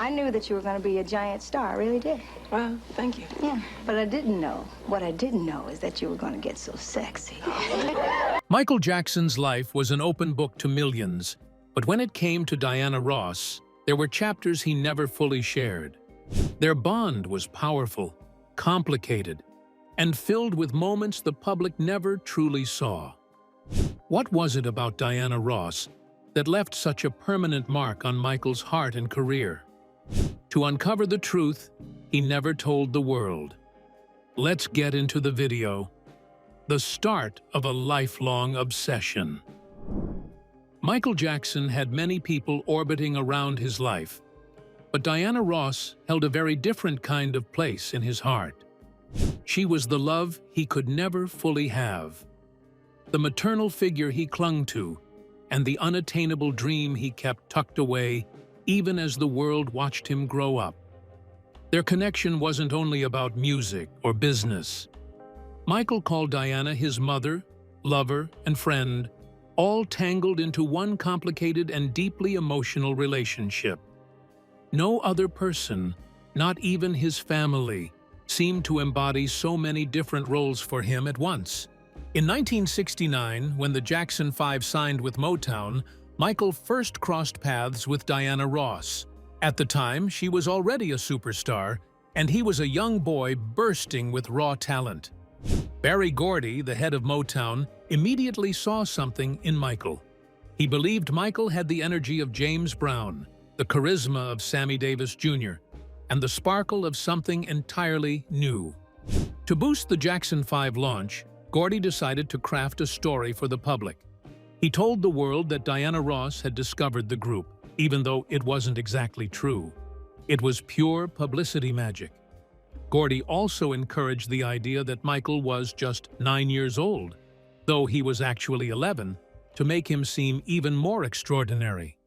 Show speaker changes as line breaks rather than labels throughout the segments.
I knew that you were going to be a giant star. I really did.
Well, thank you.
Yeah, but I didn't know. What I didn't know is that you were going to get so sexy.
Michael Jackson's life was an open book to millions, but when it came to Diana Ross, there were chapters he never fully shared. Their bond was powerful, complicated, and filled with moments the public never truly saw. What was it about Diana Ross that left such a permanent mark on Michael's heart and career? To uncover the truth, he never told the world. Let's get into the video. The start of a lifelong obsession. Michael Jackson had many people orbiting around his life, but Diana Ross held a very different kind of place in his heart. She was the love he could never fully have, the maternal figure he clung to, and the unattainable dream he kept tucked away even as the world watched him grow up. Their connection wasn't only about music or business. Michael called Diana his mother, lover, and friend, all tangled into one complicated and deeply emotional relationship. No other person, not even his family, seemed to embody so many different roles for him at once. In 1969, when the Jackson 5 signed with Motown, Michael first crossed paths with Diana Ross. At the time, she was already a superstar, and he was a young boy bursting with raw talent. Berry Gordy, the head of Motown, immediately saw something in Michael. He believed Michael had the energy of James Brown, the charisma of Sammy Davis Jr., and the sparkle of something entirely new. To boost the Jackson 5 launch, Gordy decided to craft a story for the public. He told the world that Diana Ross had discovered the group, even though it wasn't exactly true. It was pure publicity magic. Gordy also encouraged the idea that Michael was just 9 years old, though he was actually 11, to make him seem even more extraordinary.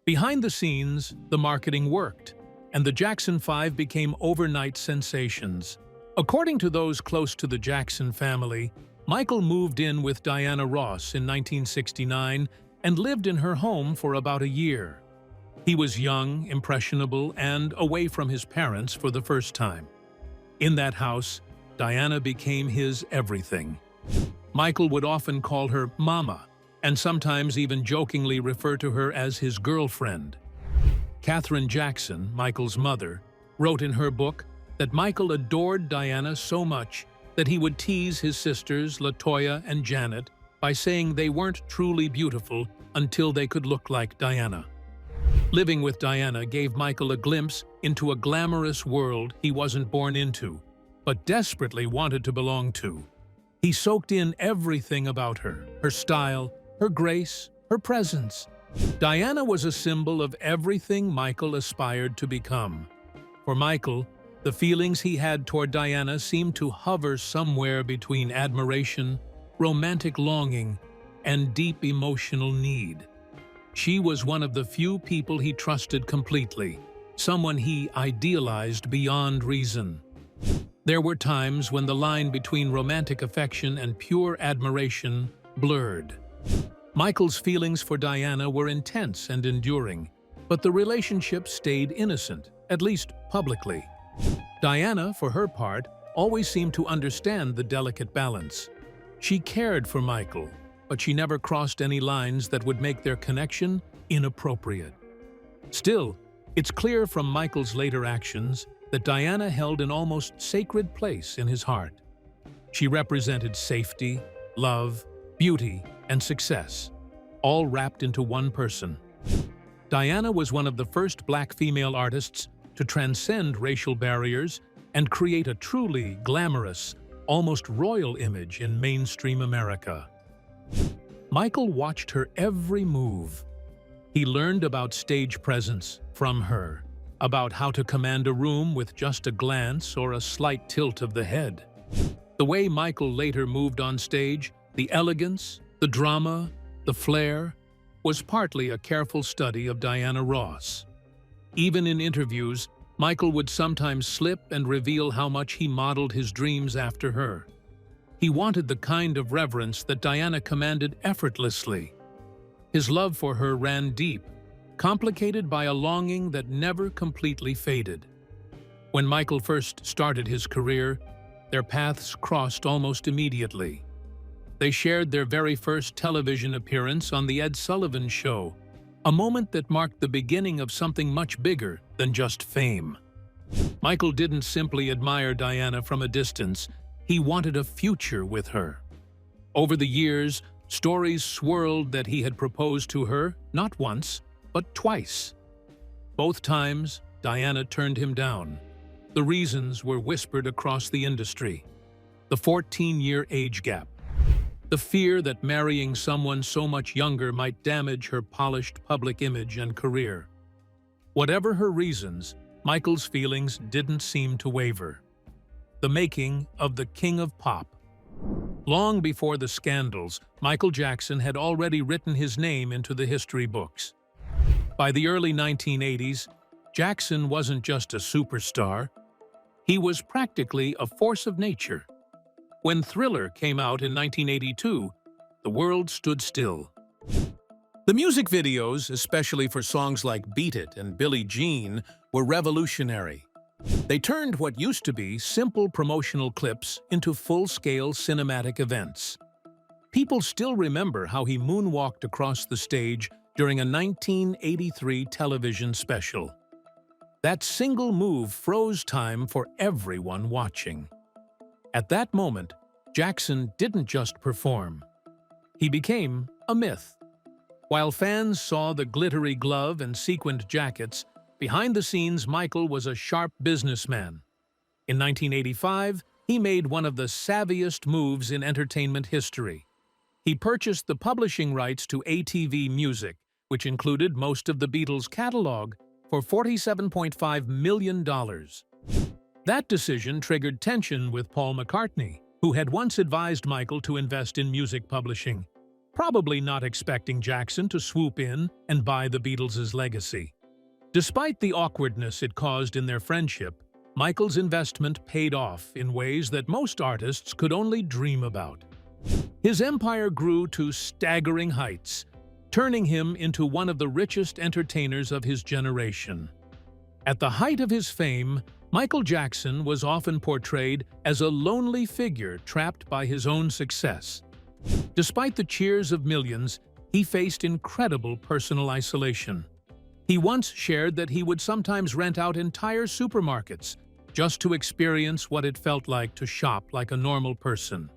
Behind the scenes, the marketing worked, and the Jackson 5 became overnight sensations. According to those close to the Jackson family, Michael moved in with Diana Ross in 1969 and lived in her home for about a year. He was young, impressionable, and away from his parents for the first time. In that house, Diana became his everything. Michael would often call her Mama, and sometimes even jokingly refer to her as his girlfriend. Katherine Jackson, Michael's mother, wrote in her book that Michael adored Diana so much that he would tease his sisters, LaToya and Janet, by saying they weren't truly beautiful until they could look like Diana. Living with Diana gave Michael a glimpse into a glamorous world he wasn't born into, but desperately wanted to belong to. He soaked in everything about her, her style, her grace, her presence. Diana was a symbol of everything Michael aspired to become. For Michael, the feelings he had toward Diana seemed to hover somewhere between admiration, romantic longing, and deep emotional need. She was one of the few people he trusted completely, someone he idealized beyond reason. There were times when the line between romantic affection and pure admiration blurred. Michael's feelings for Diana were intense and enduring, but the relationship stayed innocent, at least publicly. Diana, for her part, always seemed to understand the delicate balance. She cared for Michael, but she never crossed any lines that would make their connection inappropriate. Still, it's clear from Michael's later actions that Diana held an almost sacred place in his heart. She represented safety, love, beauty, and success, all wrapped into one person. Diana was one of the first Black female artists to transcend racial barriers and create a truly glamorous, almost royal image in mainstream America. Michael watched her every move. He learned about stage presence from her, about how to command a room with just a glance or a slight tilt of the head. The way Michael later moved on stage, the elegance, the drama, the flair, was partly a careful study of Diana Ross. Even in interviews, Michael would sometimes slip and reveal how much he modeled his dreams after her. He wanted the kind of reverence that Diana commanded effortlessly. His love for her ran deep, complicated by a longing that never completely faded. When Michael first started his career, their paths crossed almost immediately. They shared their very first television appearance on The Ed Sullivan Show, a moment that marked the beginning of something much bigger than just fame. Michael didn't simply admire Diana from a distance, he wanted a future with her. Over the years, stories swirled that he had proposed to her not once, but twice. Both times, Diana turned him down. The reasons were whispered across the industry. The 14-year age gap. The fear that marrying someone so much younger might damage her polished public image and career. Whatever her reasons, Michael's feelings didn't seem to waver. The making of the King of Pop. Long before the scandals, Michael Jackson had already written his name into the history books. By the early 1980s, Jackson wasn't just a superstar, he was practically a force of nature. When Thriller came out in 1982, the world stood still. The music videos, especially for songs like Beat It and Billie Jean, were revolutionary. They turned what used to be simple promotional clips into full-scale cinematic events. People still remember how he moonwalked across the stage during a 1983 television special. That single move froze time for everyone watching. At that moment, Jackson didn't just perform. He became a myth. While fans saw the glittery glove and sequined jackets, behind the scenes Michael was a sharp businessman. In 1985, he made one of the savviest moves in entertainment history. He purchased the publishing rights to ATV Music, which included most of the Beatles' catalog, for $47.5 million. That decision triggered tension with Paul McCartney, who had once advised Michael to invest in music publishing, probably not expecting Jackson to swoop in and buy the Beatles' legacy. Despite the awkwardness it caused in their friendship, Michael's investment paid off in ways that most artists could only dream about. His empire grew to staggering heights, turning him into one of the richest entertainers of his generation. At the height of his fame, Michael Jackson was often portrayed as a lonely figure trapped by his own success. Despite the cheers of millions, he faced incredible personal isolation. He once shared that he would sometimes rent out entire supermarkets just to experience what it felt like to shop like a normal person.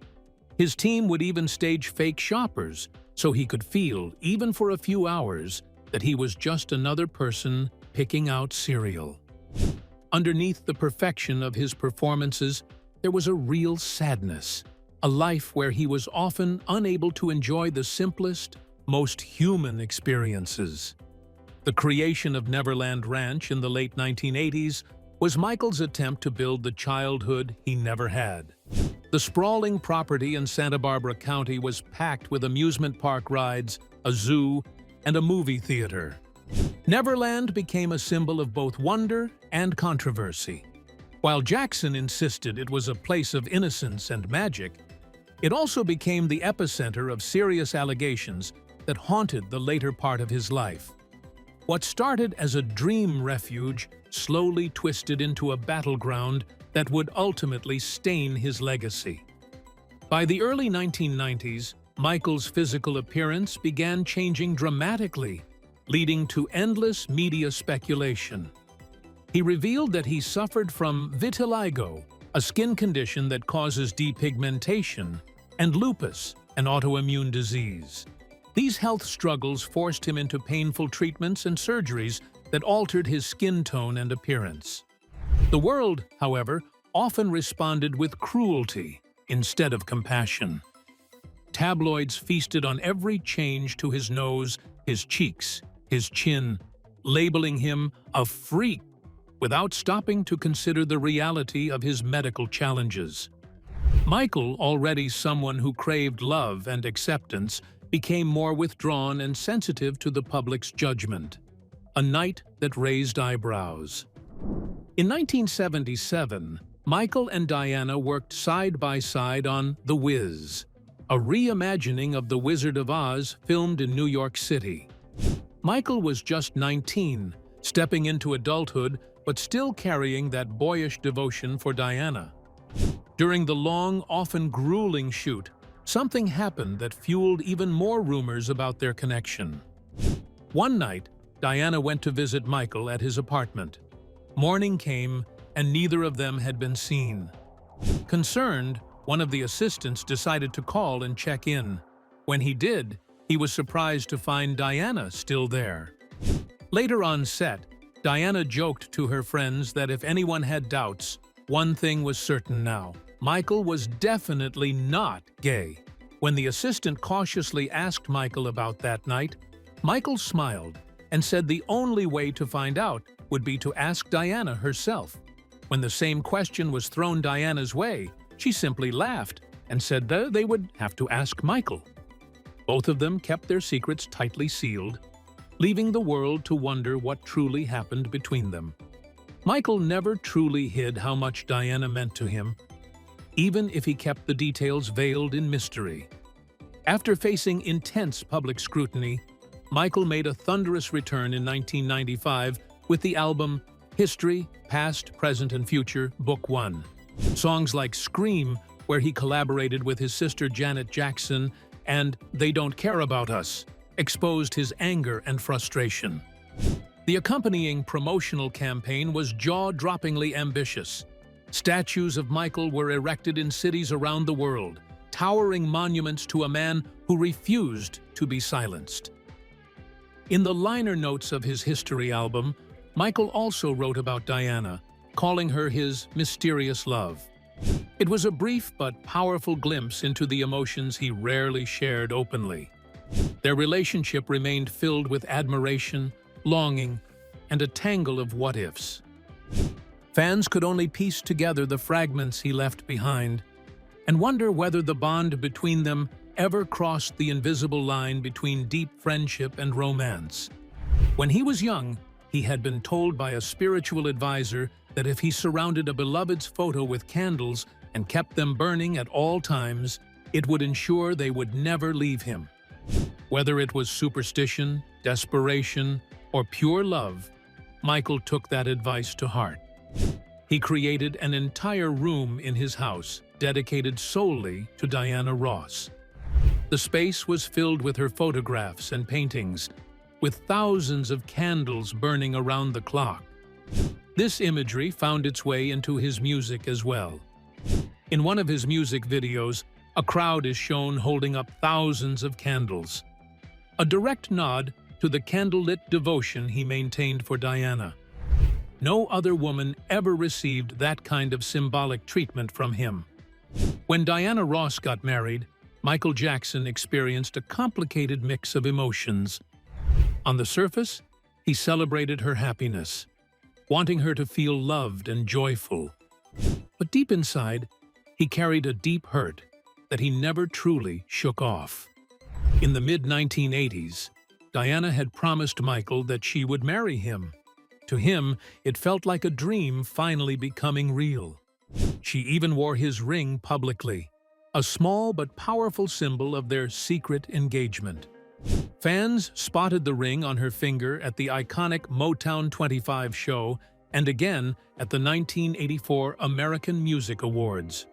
His team would even stage fake shoppers so he could feel, even for a few hours, that he was just another person picking out cereal. Underneath the perfection of his performances, there was a real sadness, a life where he was often unable to enjoy the simplest, most human experiences. The creation of Neverland Ranch in the late 1980s was Michael's attempt to build the childhood he never had. The sprawling property in Santa Barbara County was packed with amusement park rides, a zoo, and a movie theater. Neverland became a symbol of both wonder and controversy. While Jackson insisted it was a place of innocence and magic, it also became the epicenter of serious allegations that haunted the later part of his life. What started as a dream refuge slowly twisted into a battleground that would ultimately stain his legacy. By the early 1990s, Michael's physical appearance began changing dramatically, leading to endless media speculation. He revealed that he suffered from vitiligo, a skin condition that causes depigmentation, and lupus, an autoimmune disease. These health struggles forced him into painful treatments and surgeries that altered his skin tone and appearance. The world, however, often responded with cruelty instead of compassion. Tabloids feasted on every change to his nose, his cheeks, his chin, labeling him a freak without stopping to consider the reality of his medical challenges. Michael, already someone who craved love and acceptance, became more withdrawn and sensitive to the public's judgment. A night that raised eyebrows. In 1977, Michael and Diana worked side by side on The Wiz, a reimagining of The Wizard of Oz filmed in New York City. Michael was just 19, stepping into adulthood but still carrying that boyish devotion for Diana. During the long, often grueling shoot, something happened that fueled even more rumors about their connection. One night, Diana went to visit Michael at his apartment. Morning came, and neither of them had been seen. Concerned, one of the assistants decided to call and check in. When he did, he was surprised to find Diana still there. Later on set, Diana joked to her friends that if anyone had doubts, one thing was certain now: Michael was definitely not gay. When the assistant cautiously asked Michael about that night, Michael smiled and said the only way to find out would be to ask Diana herself. When the same question was thrown Diana's way, she simply laughed and said that they would have to ask Michael. Both of them kept their secrets tightly sealed, leaving the world to wonder what truly happened between them. Michael never truly hid how much Diana meant to him, even if he kept the details veiled in mystery. After facing intense public scrutiny, Michael made a thunderous return in 1995 with the album History, Past, Present, and Future, Book 1. Songs like Scream, where he collaborated with his sister Janet Jackson, and They Don't Care About Us, exposed his anger and frustration. The accompanying promotional campaign was jaw-droppingly ambitious. Statues of Michael were erected in cities around the world, towering monuments to a man who refused to be silenced. In the liner notes of his History album, Michael also wrote about Diana, calling her his mysterious love. It was a brief but powerful glimpse into the emotions he rarely shared openly. Their relationship remained filled with admiration, longing, and a tangle of what-ifs. Fans could only piece together the fragments he left behind and wonder whether the bond between them ever crossed the invisible line between deep friendship and romance. When he was young, he had been told by a spiritual advisor that if he surrounded a beloved's photo with candles and kept them burning at all times, it would ensure they would never leave him. Whether it was superstition, desperation, or pure love, Michael took that advice to heart. He created an entire room in his house dedicated solely to Diana Ross. The space was filled with her photographs and paintings, with thousands of candles burning around the clock. This imagery found its way into his music as well. In one of his music videos, a crowd is shown holding up thousands of candles, a direct nod to the candlelit devotion he maintained for Diana. No other woman ever received that kind of symbolic treatment from him. When Diana Ross got married, Michael Jackson experienced a complicated mix of emotions. On the surface, he celebrated her happiness, wanting her to feel loved and joyful. But deep inside, he carried a deep hurt that he never truly shook off. In the mid-1980s, Diana had promised Michael that she would marry him. To him, it felt like a dream finally becoming real. She even wore his ring publicly, a small but powerful symbol of their secret engagement. Fans spotted the ring on her finger at the iconic Motown 25 show and again at the 1984 American Music Awards.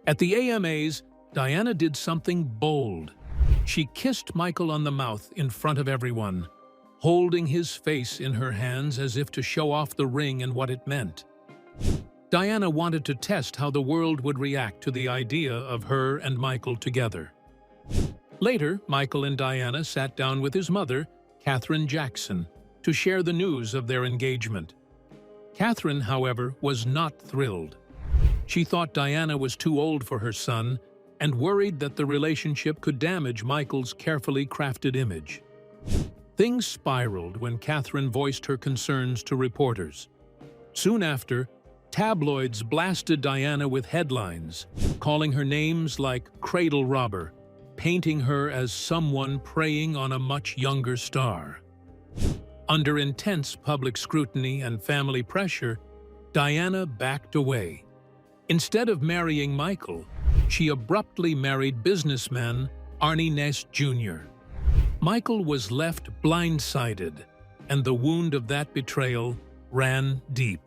At the AMAs, Diana did something bold. She kissed Michael on the mouth in front of everyone, holding his face in her hands as if to show off the ring and what it meant. Diana wanted to test how the world would react to the idea of her and Michael together. Later, Michael and Diana sat down with his mother, Katherine Jackson, to share the news of their engagement. Katherine, however, was not thrilled. She thought Diana was too old for her son and worried that the relationship could damage Michael's carefully crafted image. Things spiraled when Katherine voiced her concerns to reporters. Soon after, tabloids blasted Diana with headlines, calling her names like cradle robber, painting her as someone preying on a much younger star. Under intense public scrutiny and family pressure, Diana backed away. Instead of marrying Michael, she abruptly married businessman Arnie Ness Jr. Michael was left blindsided, and the wound of that betrayal ran deep.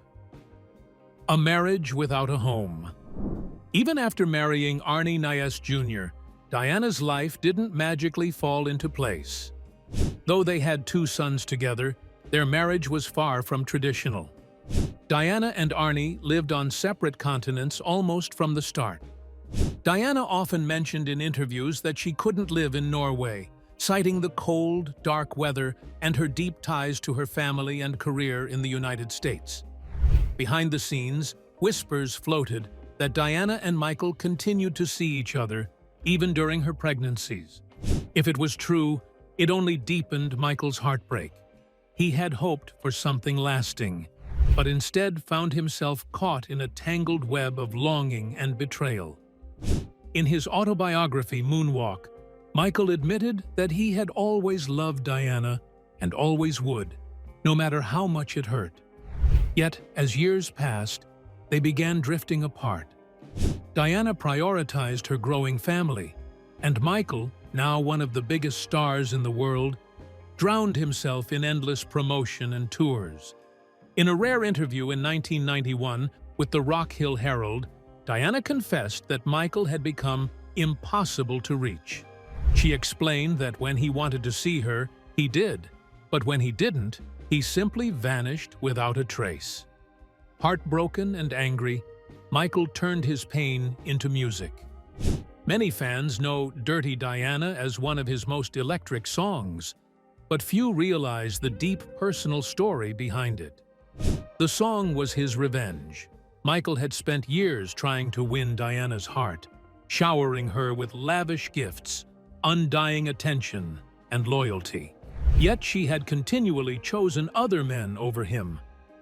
A marriage without a home. Even after marrying Arnie Nies Jr., Diana's life didn't magically fall into place. Though they had 2 sons together, their marriage was far from traditional. Diana and Arnie lived on separate continents almost from the start. Diana often mentioned in interviews that she couldn't live in Norway, citing the cold, dark weather and her deep ties to her family and career in the United States. Behind the scenes, whispers floated that Diana and Michael continued to see each other, even during her pregnancies. If it was true, it only deepened Michael's heartbreak. He had hoped for something lasting, but instead found himself caught in a tangled web of longing and betrayal. In his autobiography, Moonwalk, Michael admitted that he had always loved Diana and always would, no matter how much it hurt. Yet, as years passed, they began drifting apart. Diana prioritized her growing family, and Michael, now one of the biggest stars in the world, drowned himself in endless promotion and tours. In a rare interview in 1991 with the Rock Hill Herald, Diana confessed that Michael had become impossible to reach. She explained that when he wanted to see her, he did, but when he didn't, he simply vanished without a trace. Heartbroken and angry, Michael turned his pain into music. Many fans know Dirty Diana as one of his most electric songs, but few realize the deep personal story behind it. The song was his revenge. Michael had spent years trying to win Diana's heart, showering her with lavish gifts, undying attention, and loyalty. Yet she had continually chosen other men over him,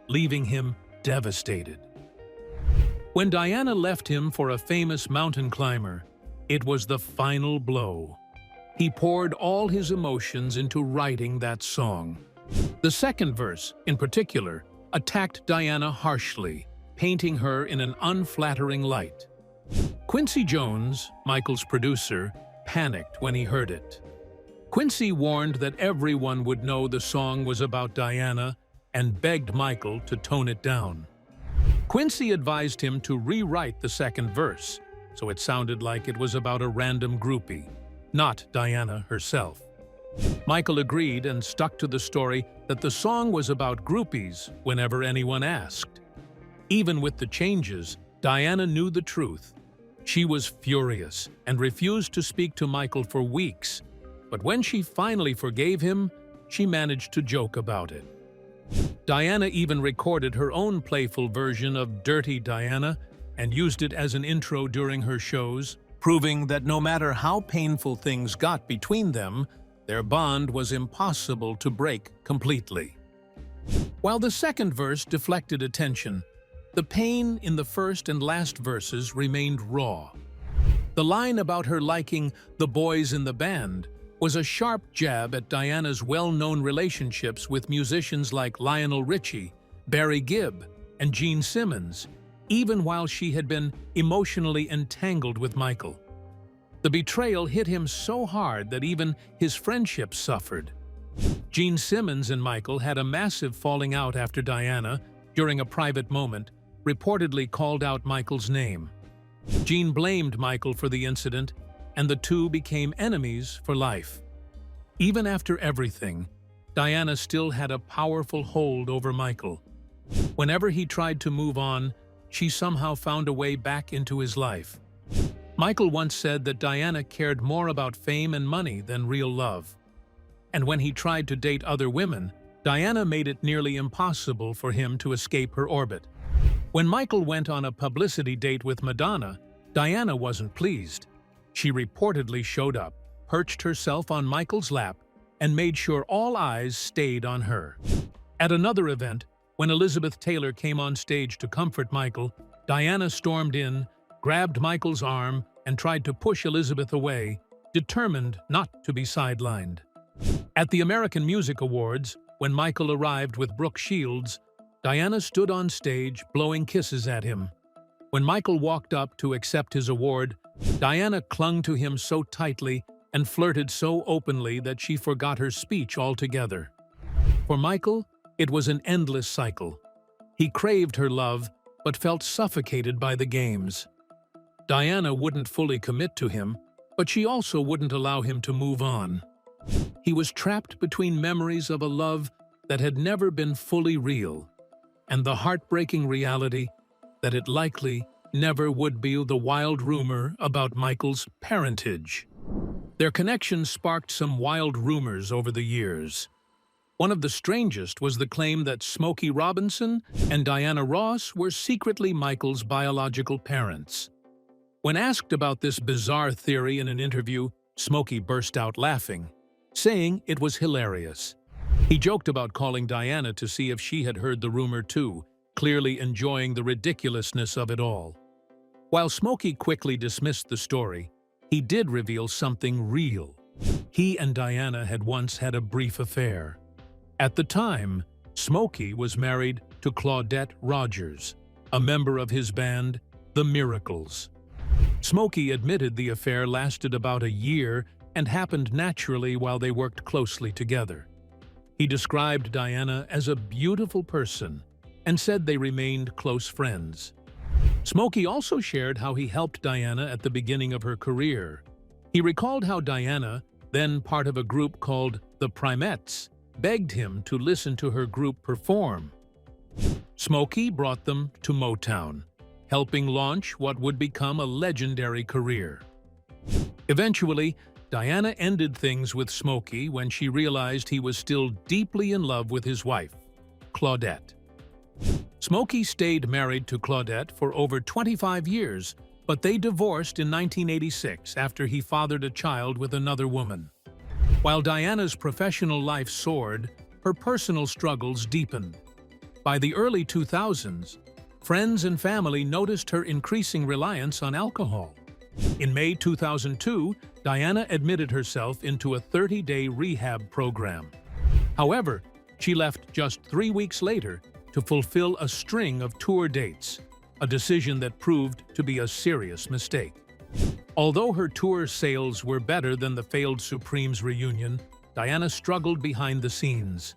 leaving him devastated. When Diana left him for a famous mountain climber, it was the final blow. He poured all his emotions into writing that song. The second verse, in particular, attacked Diana harshly, painting her in an unflattering light. Quincy Jones, Michael's producer, panicked when he heard it. Quincy warned that everyone would know the song was about Diana and begged Michael to tone it down. Quincy advised him to rewrite the second verse, so it sounded like it was about a random groupie, not Diana herself. Michael agreed and stuck to the story that the song was about groupies whenever anyone asked. Even with the changes, Diana knew the truth. She was furious and refused to speak to Michael for weeks, but when she finally forgave him, she managed to joke about it. Diana even recorded her own playful version of Dirty Diana and used it as an intro during her shows, proving that no matter how painful things got between them, their bond was impossible to break completely. While the second verse deflected attention, the pain in the first and last verses remained raw. The line about her liking the boys in the band was a sharp jab at Diana's well-known relationships with musicians like Lionel Richie, Barry Gibb, and Gene Simmons, even while she had been emotionally entangled with Michael. The betrayal hit him so hard that even his friendships suffered. Gene Simmons and Michael had a massive falling out after Diana, during a private moment, reportedly called out Michael's name. Gene blamed Michael for the incident, and the two became enemies for life. Even after everything, Diana still had a powerful hold over Michael. Whenever he tried to move on, she somehow found a way back into his life. Michael once said that Diana cared more about fame and money than real love. And when he tried to date other women, Diana made it nearly impossible for him to escape her orbit. When Michael went on a publicity date with Madonna, Diana wasn't pleased. She reportedly showed up, perched herself on Michael's lap, and made sure all eyes stayed on her. At another event, when Elizabeth Taylor came on stage to comfort Michael, Diana stormed in, grabbed Michael's arm, and tried to push Elizabeth away, determined not to be sidelined. At the American Music Awards, when Michael arrived with Brooke Shields, Diana stood on stage, blowing kisses at him. When Michael walked up to accept his award, Diana clung to him so tightly and flirted so openly that she forgot her speech altogether. For Michael, it was an endless cycle. He craved her love, but felt suffocated by the games. Diana wouldn't fully commit to him, but she also wouldn't allow him to move on. He was trapped between memories of a love that had never been fully real, and the heartbreaking reality that it likely never would be the wild rumor about Michael's parentage. Their connection sparked some wild rumors over the years. One of the strangest was the claim that Smokey Robinson and Diana Ross were secretly Michael's biological parents. When asked about this bizarre theory in an interview, Smokey burst out laughing, saying it was hilarious. He joked about calling Diana to see if she had heard the rumor too, clearly enjoying the ridiculousness of it all. While Smokey quickly dismissed the story, he did reveal something real. He and Diana had once had a brief affair. At the time, Smokey was married to Claudette Rogers, a member of his band, The Miracles. Smokey admitted the affair lasted about a year and happened naturally while they worked closely together. He described Diana as a beautiful person and said they remained close friends. Smokey also shared how he helped Diana at the beginning of her career. He recalled how Diana, then part of a group called the Primettes, begged him to listen to her group perform. Smokey brought them to Motown, helping launch what would become a legendary career. Eventually, Diana ended things with Smokey when she realized he was still deeply in love with his wife, Claudette. Smokey stayed married to Claudette for over 25 years, but they divorced in 1986 after he fathered a child with another woman. While Diana's professional life soared, her personal struggles deepened. By the early 2000s, friends and family noticed her increasing reliance on alcohol. In May 2002, Diana admitted herself into a 30-day rehab program. However, she left just 3 weeks later to fulfill a string of tour dates, a decision that proved to be a serious mistake. Although her tour sales were better than the failed Supremes reunion, Diana struggled behind the scenes.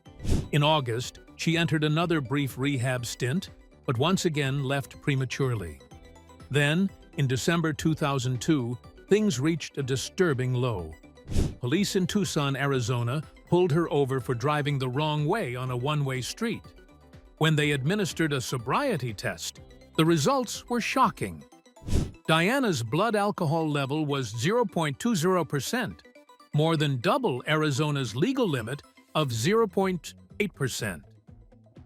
In August, she entered another brief rehab stint, but once again left prematurely. Then, in December 2002, things reached a disturbing low. Police in Tucson, Arizona, pulled her over for driving the wrong way on a one-way street. When they administered a sobriety test, the results were shocking. Diana's blood alcohol level was 0.20%, more than double Arizona's legal limit of 0.8%.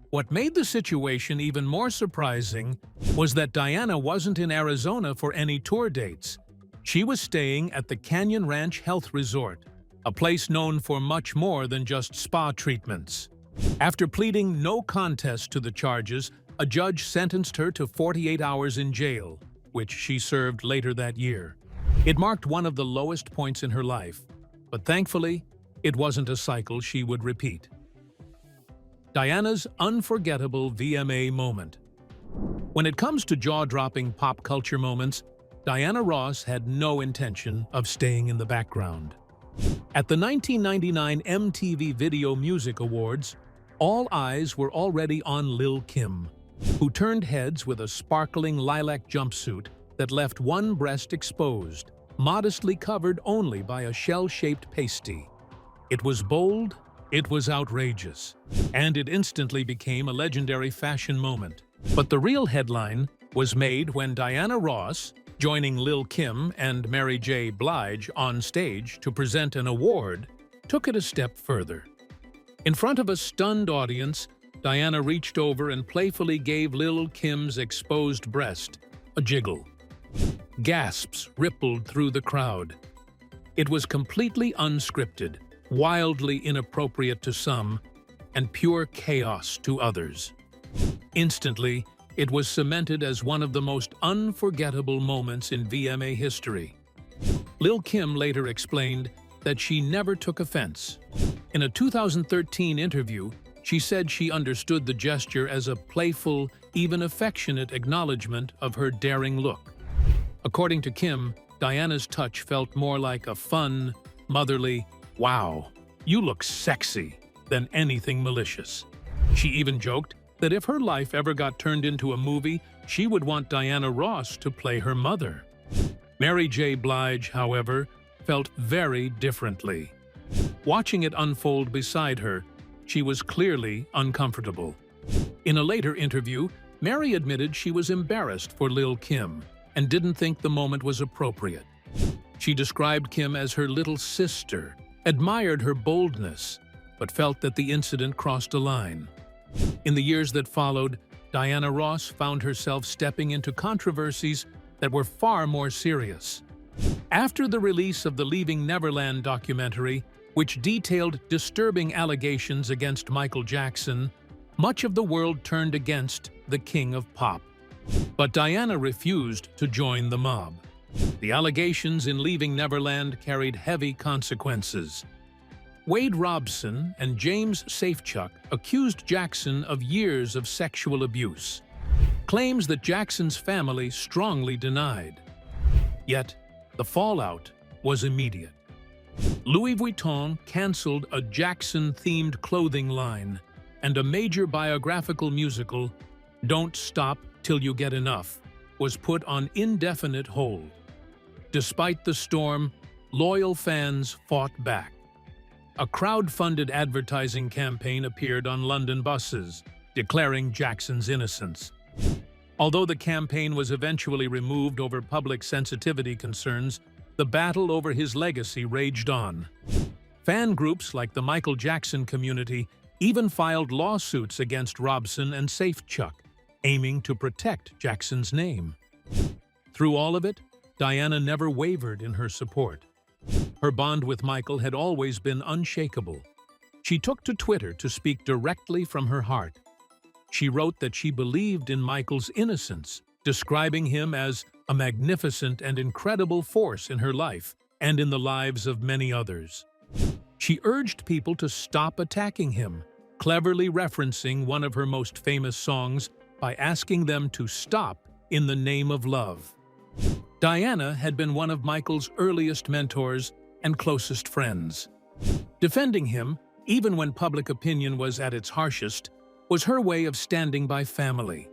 What made the situation even more surprising was that Diana wasn't in Arizona for any tour dates. She was staying at the Canyon Ranch Health Resort, a place known for much more than just spa treatments. After pleading no contest to the charges, a judge sentenced her to 48 hours in jail, which she served later that year. It marked one of the lowest points in her life, but thankfully, it wasn't a cycle she would repeat. Diana's unforgettable VMA moment. When it comes to jaw-dropping pop culture moments, Diana Ross had no intention of staying in the background. At the 1999 MTV Video Music Awards, all eyes were already on Lil' Kim, who turned heads with a sparkling lilac jumpsuit that left one breast exposed, modestly covered only by a shell-shaped pasty. It was bold, it was outrageous, and it instantly became a legendary fashion moment. But the real headline was made when Diana Ross, joining Lil' Kim and Mary J Blige on stage to present an award, took it a step further. In front of a stunned audience, Diana reached over and playfully gave Lil' Kim's exposed breast a jiggle. Gasps rippled through the crowd. It was completely unscripted, wildly inappropriate to some, and pure chaos to others. Instantly, it was cemented as one of the most unforgettable moments in VMA history. Lil' Kim later explained that she never took offense. In a 2013 interview, she said she understood the gesture as a playful, even affectionate acknowledgement of her daring look. According to Kim, Diana's touch felt more like a fun, motherly, "Wow, you look sexy," than anything malicious. She even joked that if her life ever got turned into a movie, she would want Diana Ross to play her mother. Mary J. Blige, however, felt very differently. Watching it unfold beside her, she was clearly uncomfortable. In a later interview, Mary admitted she was embarrassed for Lil' Kim and didn't think the moment was appropriate. She described Kim as her little sister, admired her boldness, but felt that the incident crossed a line. In the years that followed, Diana Ross found herself stepping into controversies that were far more serious. After the release of the Leaving Neverland documentary, which detailed disturbing allegations against Michael Jackson, much of the world turned against the king of pop. But Diana refused to join the mob. The allegations in Leaving Neverland carried heavy consequences. Wade Robson and James Safechuck accused Jackson of years of sexual abuse, claims that Jackson's family strongly denied. Yet, the fallout was immediate. Louis Vuitton canceled a Jackson-themed clothing line, and a major biographical musical, Don't Stop Till You Get Enough, was put on indefinite hold. Despite the storm, loyal fans fought back. A crowd-funded advertising campaign appeared on London buses, declaring Jackson's innocence. Although the campaign was eventually removed over public sensitivity concerns, the battle over his legacy raged on. Fan groups like the Michael Jackson community even filed lawsuits against Robson and Safechuck, aiming to protect Jackson's name. Through all of it, Diana never wavered in her support. Her bond with Michael had always been unshakable. She took to Twitter to speak directly from her heart. She wrote that she believed in Michael's innocence, describing him as a magnificent and incredible force in her life and in the lives of many others. She urged people to stop attacking him, cleverly referencing one of her most famous songs by asking them to stop in the name of love. Diana had been one of Michael's earliest mentors and closest friends. Defending him, even when public opinion was at its harshest, was her way of standing by family.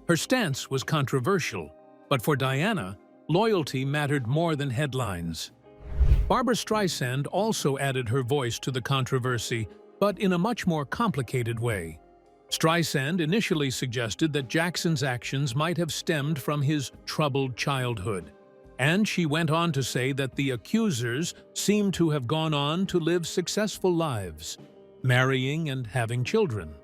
Her stance was controversial, but for Diana, loyalty mattered more than headlines. Barbra Streisand also added her voice to the controversy, but in a much more complicated way. Streisand initially suggested that Jackson's actions might have stemmed from his troubled childhood, and she went on to say that the accusers seemed to have gone on to live successful lives, marrying and having children.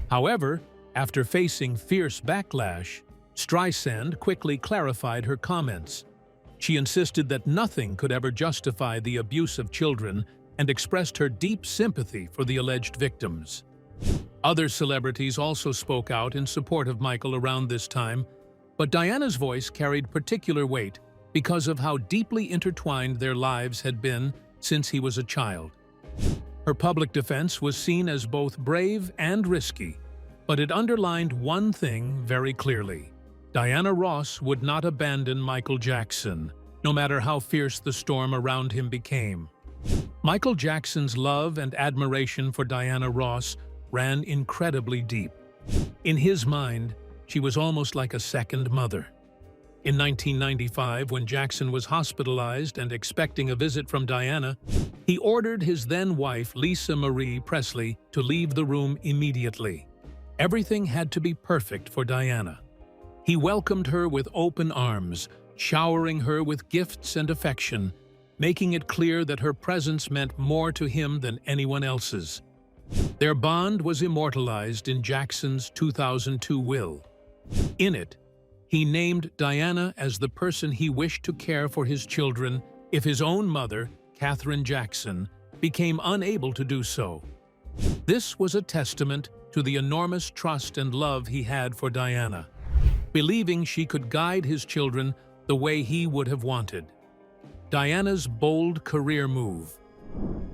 However, after facing fierce backlash, Streisand quickly clarified her comments. She insisted that nothing could ever justify the abuse of children and expressed her deep sympathy for the alleged victims. Other celebrities also spoke out in support of Michael around this time, but Diana's voice carried particular weight because of how deeply intertwined their lives had been since he was a child. Her public defense was seen as both brave and risky, but it underlined one thing very clearly. Diana Ross would not abandon Michael Jackson, no matter how fierce the storm around him became. Michael Jackson's love and admiration for Diana Ross ran incredibly deep. In his mind, she was almost like a second mother. In 1995, when Jackson was hospitalized and expecting a visit from Diana, he ordered his then-wife, Lisa Marie Presley, to leave the room immediately. Everything had to be perfect for Diana. He welcomed her with open arms, showering her with gifts and affection, making it clear that her presence meant more to him than anyone else's. Their bond was immortalized in Jackson's 2002 will. In it, he named Diana as the person he wished to care for his children if his own mother, Katherine Jackson, became unable to do so. This was a testament to the enormous trust and love he had for Diana, believing she could guide his children the way he would have wanted. Diana's bold career move.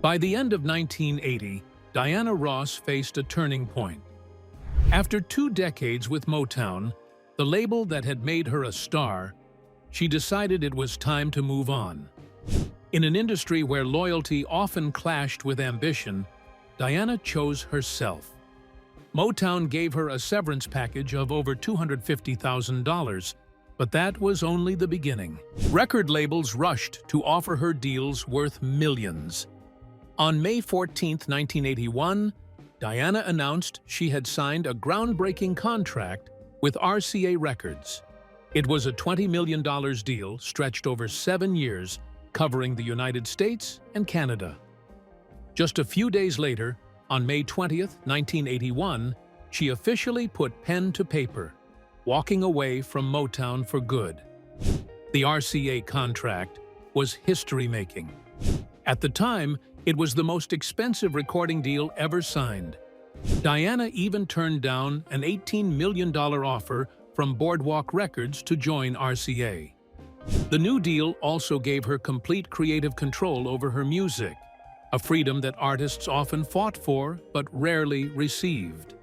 By the end of 1980, Diana Ross faced a turning point. After 2 decades with Motown, the label that had made her a star, she decided it was time to move on. In an industry where loyalty often clashed with ambition, Diana chose herself. Motown gave her a severance package of over $250,000, but that was only the beginning. Record labels rushed to offer her deals worth millions. On May 14, 1981, Diana announced she had signed a groundbreaking contract with RCA Records. It was a $20 million deal stretched over 7 years, covering the United States and Canada. Just a few days later, on May 20, 1981, she officially put pen to paper, walking away from Motown for good. The RCA contract was history-making. At the time, it was the most expensive recording deal ever signed. Diana even turned down an $18 million offer from Boardwalk Records to join RCA. The new deal also gave her complete creative control over her music, a freedom that artists often fought for but rarely received.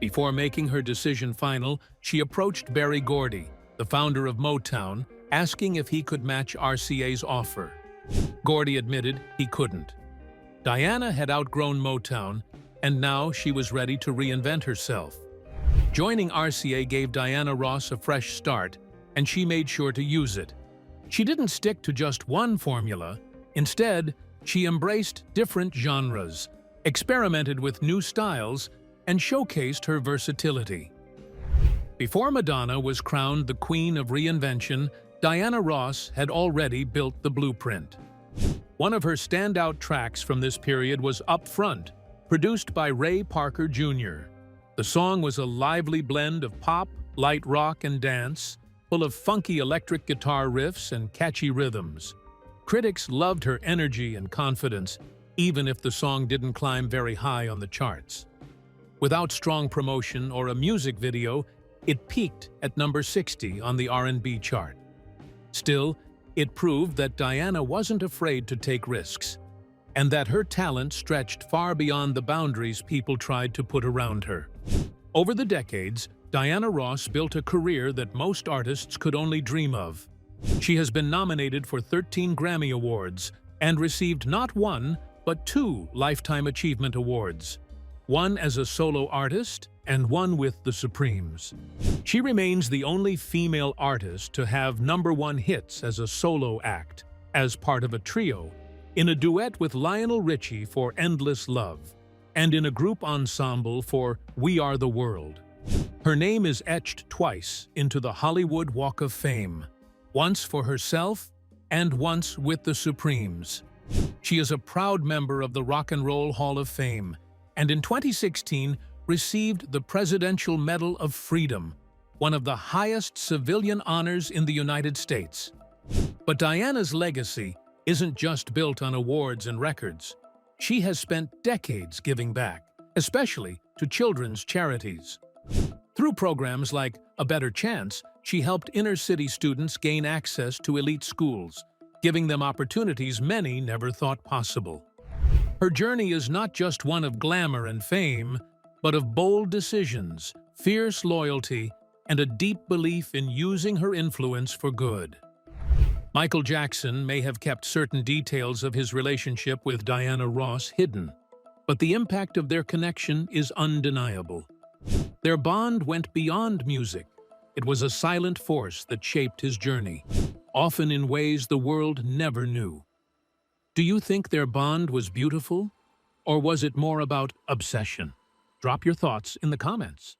Before making her decision final, she approached Berry Gordy, the founder of Motown, asking if he could match RCA's offer. Gordy admitted he couldn't. Diana had outgrown Motown, and now she was ready to reinvent herself. Joining RCA gave Diana Ross a fresh start, and she made sure to use it. She didn't stick to just one formula. Instead, she embraced different genres, experimented with new styles, and showcased her versatility. Before Madonna was crowned the Queen of Reinvention, Diana Ross had already built the blueprint. One of her standout tracks from this period was Upfront, produced by Ray Parker Jr. The song was a lively blend of pop, light rock, and dance, full of funky electric guitar riffs and catchy rhythms. Critics loved her energy and confidence, even if the song didn't climb very high on the charts. Without strong promotion or a music video, it peaked at number 60 on the R&B chart. Still, it proved that Diana wasn't afraid to take risks, and that her talent stretched far beyond the boundaries people tried to put around her. Over the decades, Diana Ross built a career that most artists could only dream of. She has been nominated for 13 Grammy Awards and received not one, but 2 Lifetime Achievement Awards, one as a solo artist and one with the Supremes. She remains the only female artist to have #1 hits as a solo act, as part of a trio, in a duet with Lionel Richie for Endless Love, and in a group ensemble for We Are the World. Her name is etched twice into the Hollywood Walk of Fame, once for herself and once with the Supremes. She is a proud member of the Rock and Roll Hall of Fame, and in 2016 received the Presidential Medal of Freedom, one of the highest civilian honors in the United States. But Diana's legacy isn't just built on awards and records. She has spent decades giving back, especially to children's charities. Through programs like A Better Chance, she helped inner-city students gain access to elite schools, giving them opportunities many never thought possible. Her journey is not just one of glamour and fame, but of bold decisions, fierce loyalty, and a deep belief in using her influence for good. Michael Jackson may have kept certain details of his relationship with Diana Ross hidden, but the impact of their connection is undeniable. Their bond went beyond music. It was a silent force that shaped his journey, often in ways the world never knew. Do you think their bond was beautiful, or was it more about obsession? Drop your thoughts in the comments.